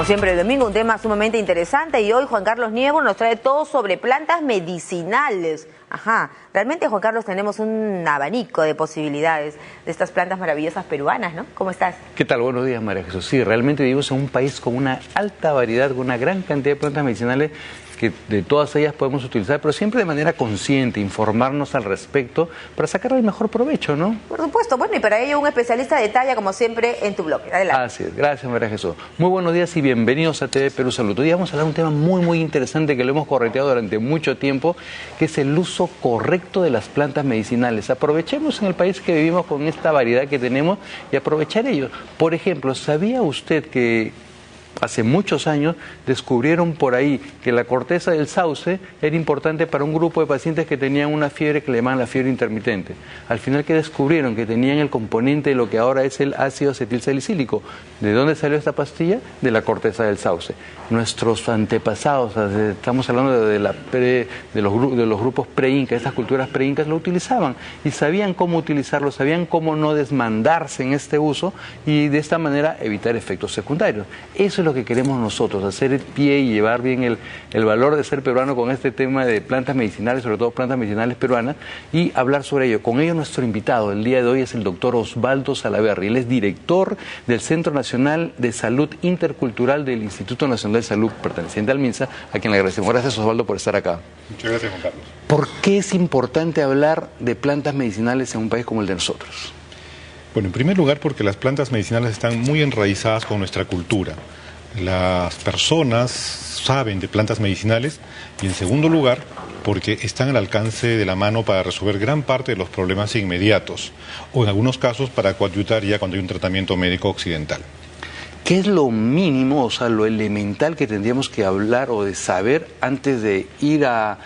Como siempre el domingo, un tema sumamente interesante y hoy Juan Carlos Nievo nos trae todo sobre plantas medicinales. Ajá, realmente Juan Carlos tenemos un abanico de posibilidades de estas plantas maravillosas peruanas, ¿no? ¿Cómo estás? ¿Qué tal? Buenos días, María Jesús. Sí, realmente vivimos en un país con una alta variedad, con una gran cantidad de plantas medicinales que de todas ellas podemos utilizar, pero siempre de manera consciente, informarnos al respecto para sacar el mejor provecho, ¿no? Por supuesto, bueno, y para ello un especialista de talla, como siempre, en tu blog. Adelante. Así es, gracias María Jesús. Muy buenos días y bienvenidos a TV Perú Salud. Hoy vamos a hablar de un tema muy interesante que lo hemos correteado durante mucho tiempo, que es el uso correcto de las plantas medicinales. Aprovechemos en el país que vivimos con esta variedad que tenemos y aprovechar ello. Por ejemplo, ¿sabía usted que hace muchos años descubrieron por ahí que la corteza del sauce era importante para un grupo de pacientes que tenían una fiebre que le llaman la fiebre intermitente? Al final, que descubrieron que tenían el componente de lo que ahora es el ácido acetilsalicílico. ¿De dónde salió esta pastilla? De la corteza del sauce. Nuestros antepasados, estamos hablando de los grupos pre-inca, estas culturas pre-incas lo utilizaban y sabían cómo utilizarlo, sabían cómo no desmandarse en este uso y de esta manera evitar efectos secundarios. Eso es lo que queremos nosotros, hacer el pie y llevar bien el valor de ser peruano con este tema de plantas medicinales, sobre todo plantas medicinales peruanas, y hablar sobre ello. Con ello nuestro invitado el día de hoy es el doctor Osvaldo Salaverry. Él es director del Centro Nacional de Salud Intercultural del Instituto Nacional de Salud, perteneciente al MINSA, a quien le agradecemos. Gracias, Osvaldo, por estar acá. Muchas gracias, Juan Carlos. ¿Por qué es importante hablar de plantas medicinales en un país como el de nosotros? Bueno, en primer lugar porque las plantas medicinales están muy enraizadas con nuestra cultura. Las personas saben de plantas medicinales y en segundo lugar porque están al alcance de la mano para resolver gran parte de los problemas inmediatos o en algunos casos para coadyuvar ya cuando hay un tratamiento médico occidental. ¿Qué es lo mínimo, o sea, lo elemental que tendríamos que hablar o de saber antes de ir a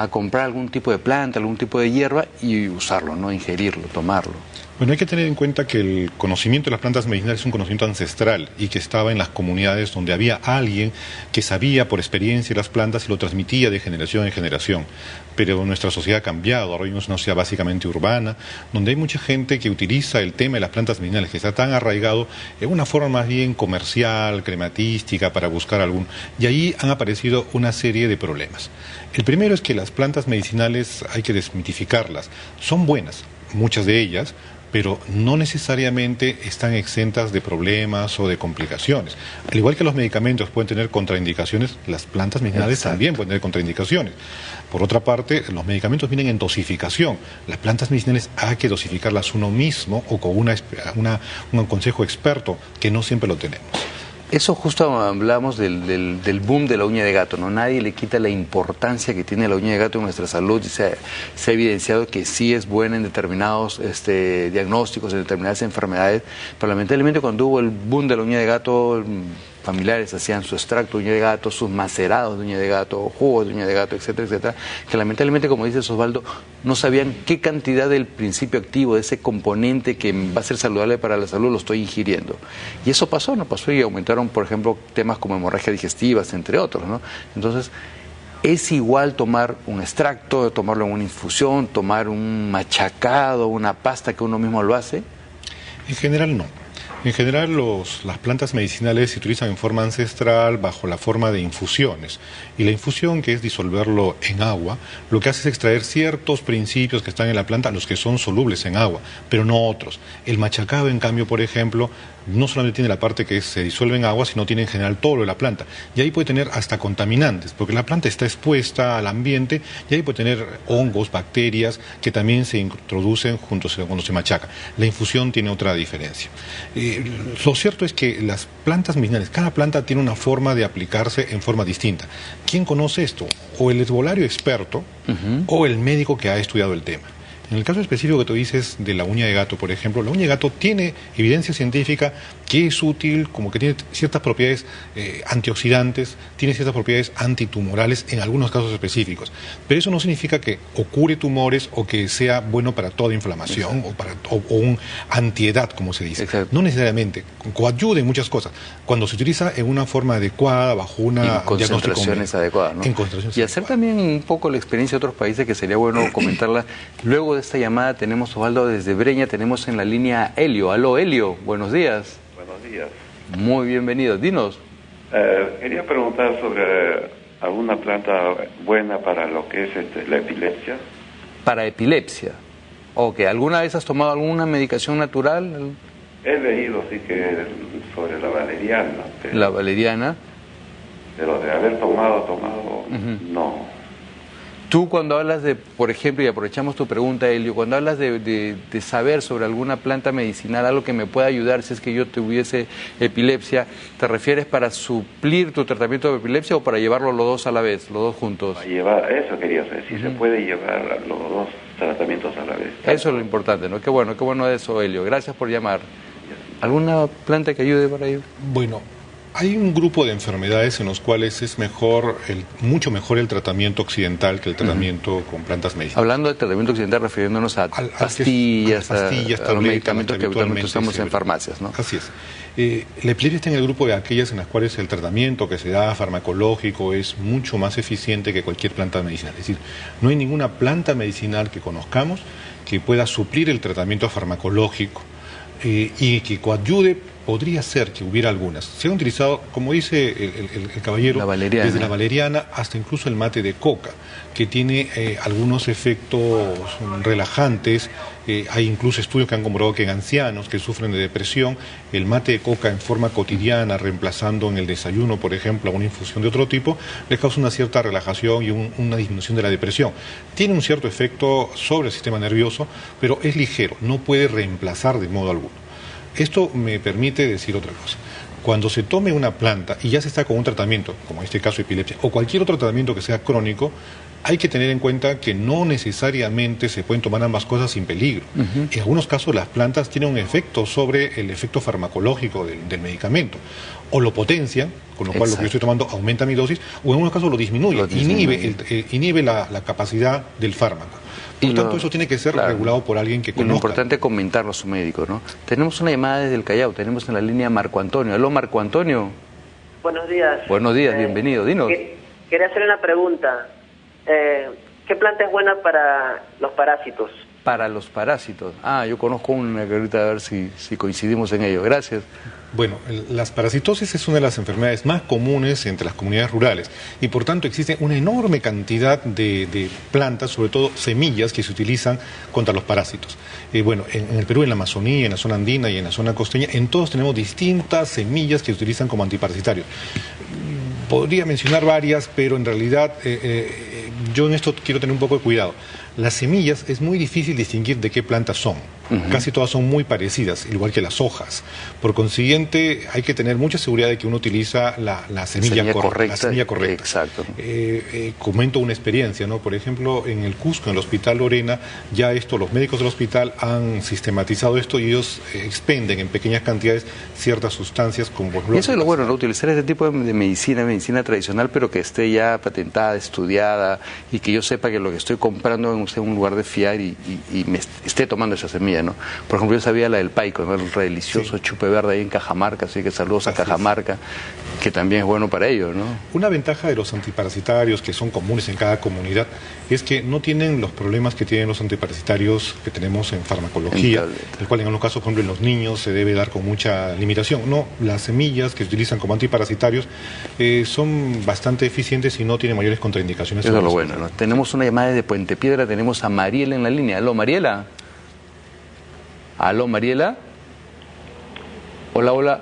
comprar algún tipo de planta, algún tipo de hierba y usarlo, no ingerirlo, tomarlo? Bueno, hay que tener en cuenta que el conocimiento de las plantas medicinales es un conocimiento ancestral y que estaba en las comunidades donde había alguien que sabía por experiencia las plantas y lo transmitía de generación en generación. Pero nuestra sociedad ha cambiado, ahora vivimos en una sociedad básicamente urbana, donde hay mucha gente que utiliza el tema de las plantas medicinales, que está tan arraigado en una forma más bien comercial, crematística, para buscar algún... Y ahí han aparecido una serie de problemas. El primero es que las plantas medicinales hay que desmitificarlas. Son buenas, muchas de ellas, pero no necesariamente están exentas de problemas o de complicaciones. Al igual que los medicamentos pueden tener contraindicaciones, las plantas medicinales también pueden tener contraindicaciones. Por otra parte, los medicamentos vienen en dosificación. Las plantas medicinales hay que dosificarlas uno mismo o con un consejo experto, que no siempre lo tenemos. Eso justo hablamos del boom de la uña de gato, ¿no? Nadie le quita la importancia que tiene la uña de gato en nuestra salud y se ha evidenciado que sí es buena en determinados diagnósticos, en determinadas enfermedades, pero lamentablemente cuando hubo el boom de la uña de gato, familiares hacían su extracto de uña de gato, sus macerados de uña de gato, jugos de uña de gato, etcétera, que lamentablemente, como dice Osvaldo, no sabían qué cantidad del principio activo, de ese componente que va a ser saludable para la salud, lo estoy ingiriendo. Y eso pasó, ¿no? Pasó y aumentaron, por ejemplo, temas como hemorragias digestivas, entre otros, ¿no? Entonces, ¿es igual tomar un extracto, tomarlo en una infusión, tomar un machacado, una pasta que uno mismo lo hace? En general no. En general las plantas medicinales se utilizan en forma ancestral bajo la forma de infusiones y la infusión, que es disolverlo en agua, lo que hace es extraer ciertos principios que están en la planta, los que son solubles en agua, pero no otros. El machacado, en cambio, por ejemplo, no solamente tiene la parte que se disuelve en agua, sino tiene en general todo lo de la planta. Y ahí puede tener hasta contaminantes, porque la planta está expuesta al ambiente y ahí puede tener hongos, bacterias, que también se introducen cuando se machaca. La infusión tiene otra diferencia. Lo cierto es que las plantas medicinales, cada planta tiene una forma de aplicarse en forma distinta. ¿Quién conoce esto? O el herbolario experto o el médico que ha estudiado el tema. En el caso específico que tú dices de la uña de gato, por ejemplo, la uña de gato tiene evidencia científica que es útil, como que tiene ciertas propiedades antioxidantes, tiene ciertas propiedades antitumorales en algunos casos específicos. Pero eso no significa que cure tumores o que sea bueno para toda inflamación o un antiedad, como se dice. Exacto. No necesariamente, coayuda en muchas cosas. Cuando se utiliza en una forma adecuada, bajo una concentraciones adecuadas, ¿no? En concentraciones y hacer también un poco la experiencia de otros países, que sería bueno comentarla. Luego de esta llamada tenemos, Osvaldo, desde Breña, tenemos en la línea Helio. Aló, Helio, buenos días. Buenos días. Muy bienvenido. Dinos. Quería preguntar sobre alguna planta buena para lo que es la epilepsia. Para epilepsia. Ok, ¿alguna vez has tomado alguna medicación natural? He leído, sí, que sobre la valeriana. La valeriana. Pero de haber tomado, no. Tú cuando hablas de, por ejemplo, y aprovechamos tu pregunta, Elio, cuando hablas de saber sobre alguna planta medicinal, algo que me pueda ayudar si es que yo tuviese epilepsia, ¿te refieres para suplir tu tratamiento de epilepsia o para llevarlo los dos a la vez, los dos juntos? Eso quería saber, si se puede llevar los dos tratamientos a la vez. Eso es lo importante, ¿no? Qué bueno eso, Elio. Gracias por llamar. ¿Alguna planta que ayude para ello? Bueno, hay un grupo de enfermedades en los cuales es mucho mejor el tratamiento occidental que el tratamiento con plantas medicinales. Hablando de tratamiento occidental, refiriéndonos a pastillas, a los medicamentos que habitualmente usamos en farmacias, ¿no? Así es. La epilepsia está en el grupo de aquellas en las cuales el tratamiento que se da farmacológico es mucho más eficiente que cualquier planta medicinal. Es decir, no hay ninguna planta medicinal que conozcamos que pueda suplir el tratamiento farmacológico y que coadyuve. Podría ser que hubiera algunas. Se han utilizado, como dice el caballero, desde la valeriana hasta incluso el mate de coca, que tiene algunos efectos relajantes. Hay incluso estudios que han comprobado que en ancianos que sufren de depresión, el mate de coca en forma cotidiana, reemplazando en el desayuno, por ejemplo, a una infusión de otro tipo, les causa una cierta relajación y una disminución de la depresión. Tiene un cierto efecto sobre el sistema nervioso, pero es ligero, no puede reemplazar de modo alguno. Esto me permite decir otra cosa. Cuando se tome una planta y ya se está con un tratamiento, como en este caso epilepsia, o cualquier otro tratamiento que sea crónico, hay que tener en cuenta que no necesariamente se pueden tomar ambas cosas sin peligro. En algunos casos las plantas tienen un efecto sobre el efecto farmacológico del medicamento. O lo potencian, con lo cual lo que yo estoy tomando aumenta mi dosis, o en algunos casos lo disminuye, inhibe la capacidad del fármaco. Por tanto, eso tiene que ser regulado por alguien que conozca. Lo importante es comentarlo a su médico, ¿no? Tenemos una llamada desde el Callao, tenemos en la línea Marco Antonio. Aló, Marco Antonio. Buenos días. Buenos días, bienvenido, dinos. Quería hacer una pregunta. ¿Qué planta es buena para los parásitos? Para los parásitos. Yo conozco una que ahorita a ver si coincidimos en ello. Gracias. Bueno, las parasitosis es una de las enfermedades más comunes entre las comunidades rurales y por tanto existe una enorme cantidad de plantas, sobre todo semillas, que se utilizan contra los parásitos. En el Perú, en la Amazonía, en la zona andina y en la zona costeña, en todos tenemos distintas semillas que se utilizan como antiparasitarios. Podría mencionar varias, pero en realidad yo en esto quiero tener un poco de cuidado. Las semillas es muy difícil distinguir de qué plantas son. Casi todas son muy parecidas, igual que las hojas. Por consiguiente, hay que tener mucha seguridad de que uno utiliza la semilla correcta. La semilla correcta. Exacto. Comento una experiencia, ¿no? Por ejemplo, en el Cusco, en el Hospital Lorena, ya los médicos del hospital han sistematizado esto y ellos expenden en pequeñas cantidades ciertas sustancias como por ejemplo... Y eso es lo bueno, ¿no? Utilizar este tipo de medicina tradicional, pero que esté ya patentada, estudiada y que yo sepa que lo que estoy comprando en un lugar de fiar y me esté tomando esa semilla, ¿no? Por ejemplo, yo sabía la del paico, ¿no? El delicioso chupe verde ahí en Cajamarca, así que saludos a Cajamarca, que también es bueno para ellos, ¿no? Una ventaja de los antiparasitarios, que son comunes en cada comunidad, es que no tienen los problemas que tienen los antiparasitarios que tenemos en farmacología, el cual en algunos casos, por ejemplo, en los niños se debe dar con mucha limitación. No, las semillas que se utilizan como antiparasitarios son bastante eficientes y no tienen mayores contraindicaciones. Eso es lo bueno, ¿no? Tenemos una llamada desde Puente Piedra, tenemos a Mariela en la línea. Aló, Mariela. Aló, Mariela. Hola,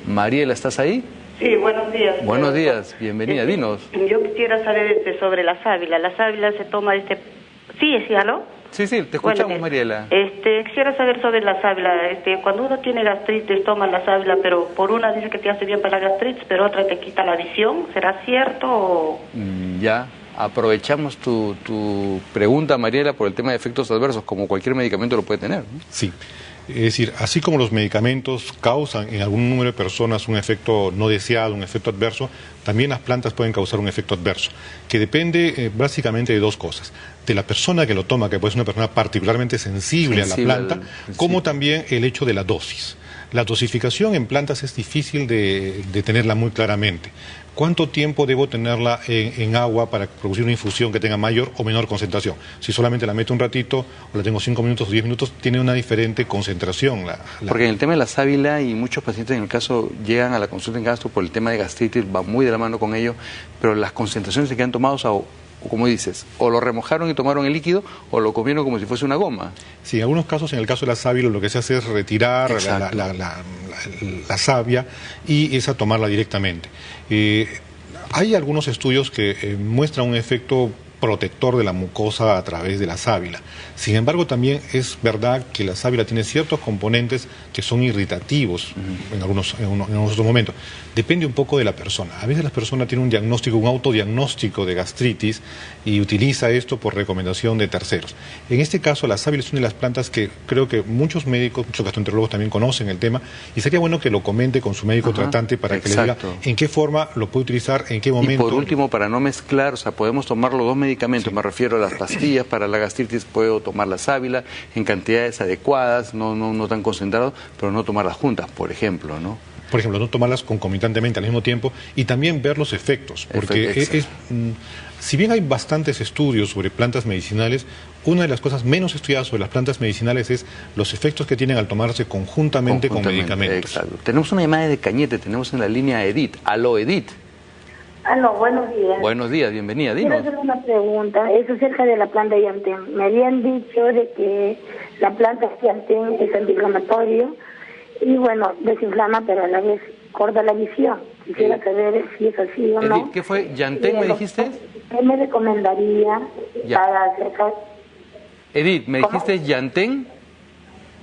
Mariela, ¿estás ahí? Sí, buenos días. Buenos días, bienvenida, dinos. Yo quisiera saber sobre la sábila. La sábila se toma Sí, ¿aló? Sí, te escuchamos, Mariela. Quisiera saber sobre la sábila. Cuando uno tiene gastritis, toma la sábila, pero por una dice que te hace bien para la gastritis, pero otra te quita la visión. ¿Será cierto o...? Ya, aprovechamos tu pregunta, Mariela, por el tema de efectos adversos, como cualquier medicamento lo puede tener, ¿no? Sí. Es decir, así como los medicamentos causan en algún número de personas un efecto no deseado, un efecto adverso, también las plantas pueden causar un efecto adverso, que depende básicamente de dos cosas. De la persona que lo toma, que puede ser una persona particularmente sensible a la planta, como también el hecho de la dosis. La dosificación en plantas es difícil de tenerla muy claramente. ¿Cuánto tiempo debo tenerla en agua para producir una infusión que tenga mayor o menor concentración? Si solamente la meto un ratito o la tengo 5 minutos o 10 minutos, tiene una diferente concentración. Porque en el tema de la sábila, y muchos pacientes en el caso llegan a la consulta en gastro por el tema de gastritis, va muy de la mano con ello, pero las concentraciones se quedan tomadas o como dices, o lo remojaron y tomaron el líquido o lo comieron como si fuese una goma. Sí, en algunos casos, en el caso de la sábila, lo que se hace es retirar la savia y esa tomarla directamente. Hay algunos estudios que muestran un efecto protector de la mucosa a través de la sábila. Sin embargo, también es verdad que la sábila tiene ciertos componentes que son irritativos en algunos otros momentos. Depende un poco de la persona. A veces la persona tiene un diagnóstico, un autodiagnóstico de gastritis y utiliza esto por recomendación de terceros. En este caso, la sábila es una de las plantas que creo que muchos médicos, muchos gastroenterólogos también conocen el tema y sería bueno que lo comente con su médico tratante para que le diga en qué forma lo puede utilizar, en qué momento. Y por último, para no mezclar, o sea, podemos tomar los dos medicamentos, sí. Me refiero a las pastillas para la gastritis, puedo tomar la sábila en cantidades adecuadas, no tan concentrados, pero no tomarlas juntas, por ejemplo, ¿no? Por ejemplo, no tomarlas concomitantemente al mismo tiempo y también ver los efectos, porque si bien hay bastantes estudios sobre plantas medicinales, una de las cosas menos estudiadas sobre las plantas medicinales es los efectos que tienen al tomarse conjuntamente con medicamentos. Exacto. Tenemos una llamada de Cañete, tenemos en la línea a Edith. Aló, Edith. Aló, buenos días. Buenos días, bienvenida, dinos. Quiero hacer una pregunta, es acerca de la planta de Yantén. Me habían dicho de que la planta de Yantén es antiinflamatorio y bueno, desinflama, pero a la vez corta la visión. Quisiera saber si es así o no. Edith, ¿qué fue? ¿Yantén me dijiste? ¿Qué me recomendaría para acercar? Edith, ¿me dijiste Yantén?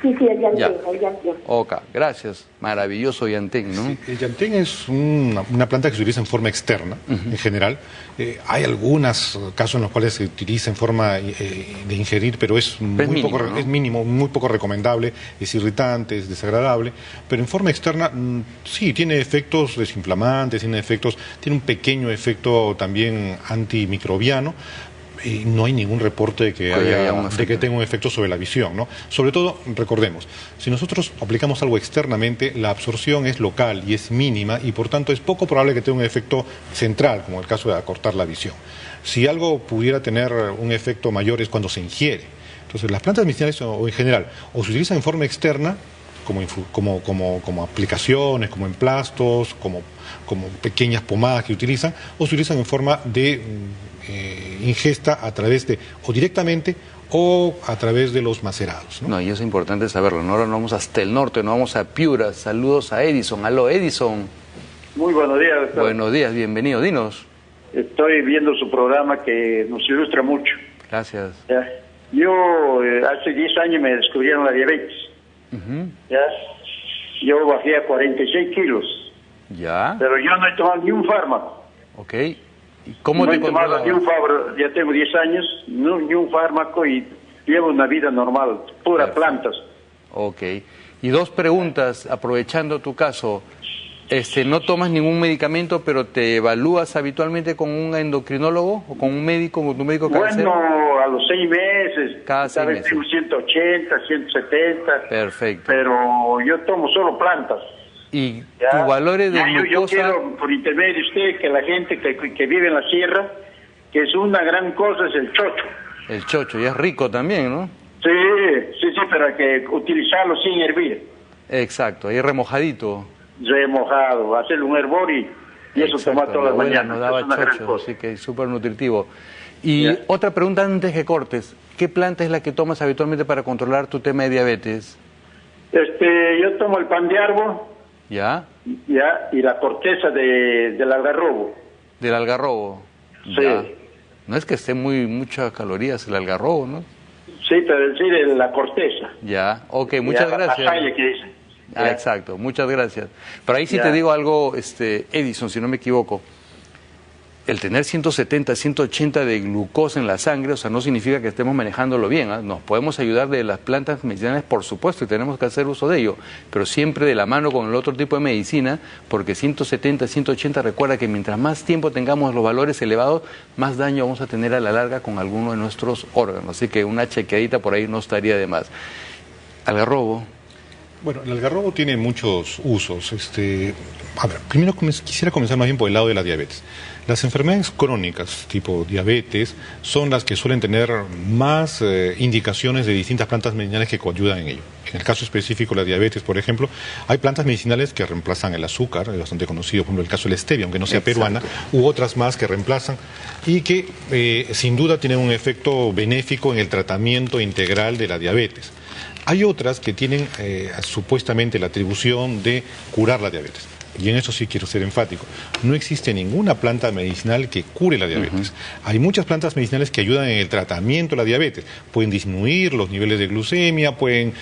Sí, el Yantén, el Yantén. Ok, gracias. Maravilloso Yantén, ¿no? Sí, el Yantén es una planta que se utiliza en forma externa, en general. Hay algunos casos en los cuales se utiliza en forma de ingerir, pero es mínimo, muy poco recomendable, es irritante, es desagradable. Pero en forma externa, sí, tiene efectos desinflamantes, tiene un pequeño efecto también antimicrobiano. Y no hay ningún reporte de que tenga un efecto sobre la visión, ¿no? Sobre todo, recordemos, si nosotros aplicamos algo externamente, la absorción es local y es mínima y por tanto es poco probable que tenga un efecto central, como el caso de acortar la visión. Si algo pudiera tener un efecto mayor es cuando se ingiere. Entonces, las plantas medicinales o en general o se utilizan en forma externa, como aplicaciones, como emplastos, como pequeñas pomadas que utilizan, o se utilizan en forma de ingesta a través de, o directamente, o a través de los macerados, ¿no? No, y eso es importante saberlo, ¿no? Ahora no vamos hasta el norte, no vamos a Piura. Saludos a Edison. Aló, Edison. Muy buenos días, doctor. Buenos días, bienvenido, dinos. Estoy viendo su programa que nos ilustra mucho. Gracias. ¿Ya? Yo hace 10 años me descubrieron la diabetes. ¿Ya? Yo bajé a 46 kilos. ¿Ya? Pero yo no he tomado ni un fármaco. Ok. ¿Y cómo no te he tomado ni un fármaco, ya tengo 10 años, ni un fármaco y llevo una vida normal, pura plantas. Ok. Y dos preguntas, aprovechando tu caso. ¿No tomas ningún medicamento, pero te evalúas habitualmente con un endocrinólogo o con un médico, con tu médico cabecero? Bueno, a los 6 meses. Cada 6 meses. Tengo 180, 170. Perfecto. Pero yo tomo solo plantas. ¿Y tus valores de glucosa? Yo quiero, por intermedio de usted, que la gente que vive en la sierra, que es una gran cosa, es el chocho. El chocho, y es rico también, ¿no? Sí, pero hay que utilizarlo sin hervir. Exacto, ahí remojadito. Remojado, hacerle un hervor y eso tomar todas las mañanas. Nos daba chocho, así que es súper nutritivo. Y otra pregunta antes que cortes, ¿qué planta es la que tomas habitualmente para controlar tu tema de diabetes? Yo tomo el pan de árbol. ¿Ya? Y la corteza del algarrobo. ¿Del algarrobo? Sí. Ya. No es que esté muchas calorías el algarrobo, ¿no? Sí, pero decir la corteza. Ya, ok, muchas gracias. Pasaya, que dicen. Exacto, muchas gracias. Pero ahí sí te digo algo, Edison, si no me equivoco. El tener 170, 180 de glucosa en la sangre, o sea, no significa que estemos manejándolo bien, ¿eh? Nos podemos ayudar de las plantas medicinales, por supuesto, y tenemos que hacer uso de ello, pero siempre de la mano con el otro tipo de medicina, porque 170, 180, recuerda que mientras más tiempo tengamos los valores elevados, más daño vamos a tener a la larga con alguno de nuestros órganos. Así que una chequeadita por ahí no estaría de más. Algarrobo, Bueno, el algarrobo tiene muchos usos. A ver, primero quisiera comenzar más bien por el lado de la diabetes. Las enfermedades crónicas, tipo diabetes, son las que suelen tener más indicaciones de distintas plantas medicinales que coayudan en ello. En el caso específico de la diabetes, por ejemplo, hay plantas medicinales que reemplazan el azúcar, es bastante conocido, por ejemplo, el caso de la stevia, aunque no sea peruana, u otras más que reemplazan y que sin duda tienen un efecto benéfico en el tratamiento integral de la diabetes. Hay otras que tienen supuestamente la atribución de curar la diabetes. Y en eso sí quiero ser enfático. No existe ninguna planta medicinal que cure la diabetes. Hay muchas plantas medicinales que ayudan en el tratamiento de la diabetes. Pueden disminuir los niveles de glucemia, pueden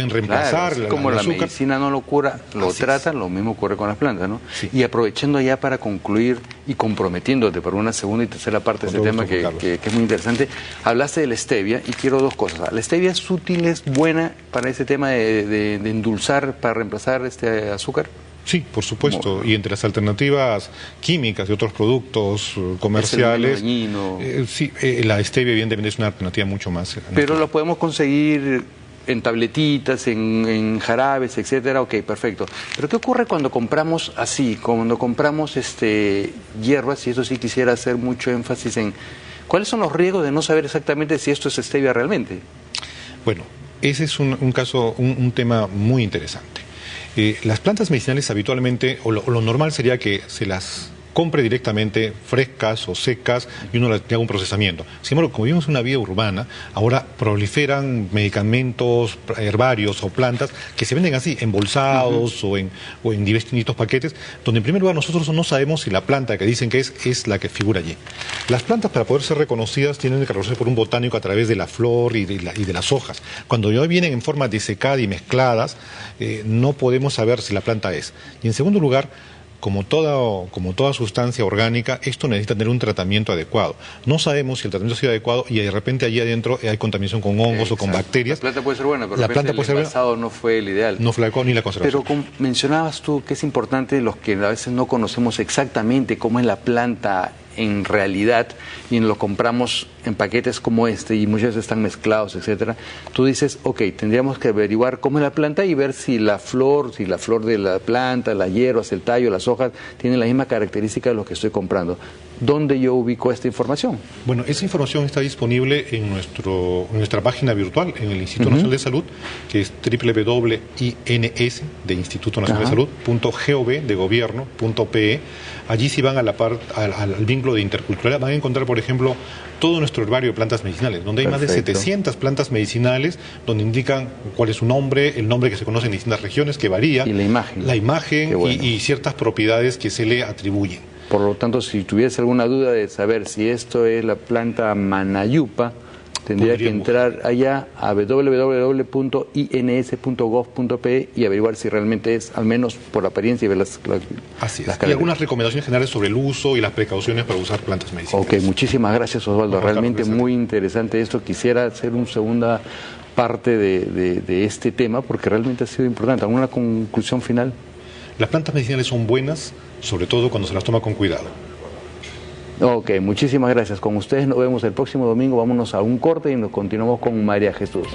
reemplazar como el la azúcar. medicina no lo cura, lo trata, lo mismo ocurre con las plantas, ¿no? Sí. Y aprovechando ya para concluir y comprometiéndote por una segunda y tercera parte de este tema que es muy interesante, hablaste de la stevia y quiero dos cosas. ¿La stevia es útil, es buena para ese tema de endulzar, para reemplazar este azúcar? Sí, por supuesto, y entre las alternativas químicas y otros productos comerciales, la stevia evidentemente es una alternativa mucho más. Pero lo podemos conseguir en tabletitas, en jarabes, etcétera. Ok, perfecto. Pero ¿qué ocurre cuando compramos así, cuando compramos hierbas? Y eso sí quisiera hacer mucho énfasis en ¿cuáles son los riesgos de no saber exactamente si esto es stevia realmente? Bueno, ese es un tema muy interesante. Las plantas medicinales habitualmente, o lo normal sería que se las compre directamente frescas o secas y uno le haga un procesamiento. Sin embargo, como vivimos en una vida urbana, ahora proliferan medicamentos, herbarios o plantas que se venden así, embolsados o en distintos paquetes, donde en primer lugar nosotros no sabemos si la planta que dicen que es la que figura allí. Las plantas, para poder ser reconocidas, tienen que reconocerse por un botánico a través de la flor y de las hojas. Cuando ya vienen en forma disecada y mezcladas, no podemos saber si la planta es. Y en segundo lugar, como toda sustancia orgánica, esto necesita tener un tratamiento adecuado. No sabemos si el tratamiento ha sido adecuado y de repente allí adentro hay contaminación con hongos o con bacterias. La planta puede ser buena, pero el envasado no fue el ideal. No fue el adecuado ni la conservación. Pero mencionabas tú que es importante los que a veces no conocemos exactamente cómo es la planta en realidad y lo compramos en paquetes como este y muchas veces están mezclados, etcétera. Tú dices, ok, tendríamos que averiguar cómo es la planta y ver si la flor de la planta, las hierbas, el tallo, las hojas tienen la misma característica de lo que estoy comprando. ¿Dónde yo ubico esta información? Bueno, esa información está disponible en nuestra página virtual, en el Instituto Nacional de Salud, que es www.ins de Instituto Nacional de Salud.gov de gobierno.pe. Allí si van al vínculo de interculturalidad van a encontrar, por ejemplo, todo nuestro herbario de plantas medicinales, donde hay más de 700 plantas medicinales, donde indican cuál es su nombre, el nombre que se conoce en distintas regiones, que varía. Y la imagen. La imagen y ciertas propiedades que se le atribuyen. Por lo tanto, si tuviese alguna duda de saber si esto es la planta manayupa, tendría que entrar allá a www.ins.gov.pe y averiguar si realmente es, al menos por la apariencia, y ver las Así es. Y algunas recomendaciones generales sobre el uso y las precauciones para usar plantas medicinales. Ok, muchísimas gracias, Osvaldo. Realmente muy interesante esto. Quisiera hacer una segunda parte de este tema porque realmente ha sido importante. ¿Alguna conclusión final? Las plantas medicinales son buenas, sobre todo cuando se las toma con cuidado. Ok, muchísimas gracias. Con ustedes nos vemos el próximo domingo. Vámonos a un corte y nos continuamos con María Jesús.